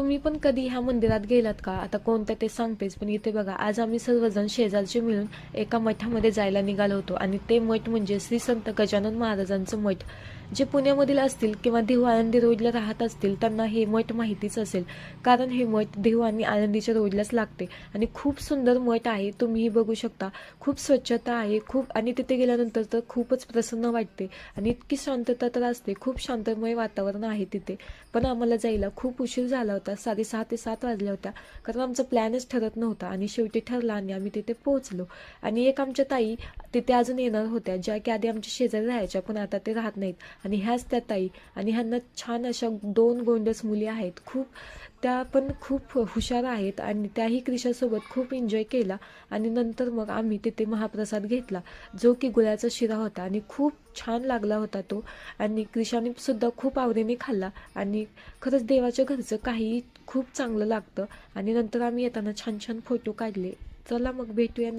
तुम्ही पण कधी ह्या मंदिरात गेलात का? आता कोणत्या ते सांगतेच, पण इथे बघा आज आम्ही सर्वजण शेजारचे मिळून एका मठामध्ये जायला निघालो होतो आणि ते मठ म्हणजे श्री संत गजानन महाराजांचं मठ. जे पुण्यामधील असतील किंवा देहू आळंदी रोडला राहत असतील त्यांना हे मठ माहितीच असेल, कारण हे मठ देहू आणि आळंदीच्या रोडलाच लागते आणि खूप सुंदर मठ आहे. तुम्हीही बघू शकता. खूप स्वच्छता आहे खूप, आणि तिथे गेल्यानंतर तर खूपच प्रसन्न वाटते आणि इतकी शांतता तर असते. खूप शांतमय वातावरण आहे तिथे. पण आम्हाला जायला खूप उशीर झाला होता. 6:30 ते 7 वाजल्या होत्या, कारण आमचा प्लॅनच ठरत नव्हता आणि शेवटी ठरला आणि आम्ही तिथे पोहोचलो. आणि एक आमच्या ताई तिथे अजून येणार होत्या, ज्या की आधी आमच्या शेजारी राहायच्या पण आता ते राहत नाहीत. आणि ह्याच त्या ताई, आणि ह्यांना छान अशा 2 गोंडस मुली आहेत. खूप त्या पण खूप हुशार आहेत आणि त्याही क्रिशासोबत खूप एन्जॉय केला. आणि नंतर मग आम्ही तिथे महाप्रसाद घेतला, जो की गुळाचा शिरा होता आणि खूप छान लागला होता तो. आणि क्रिशाने सुद्धा खूप आवडीने खाल्ला आणि खरंच देवाच्या घरचं काही खूप चांगलं लागतं. आणि नंतर आम्ही येताना छान छान फोटो काढले. चला मग भेटूया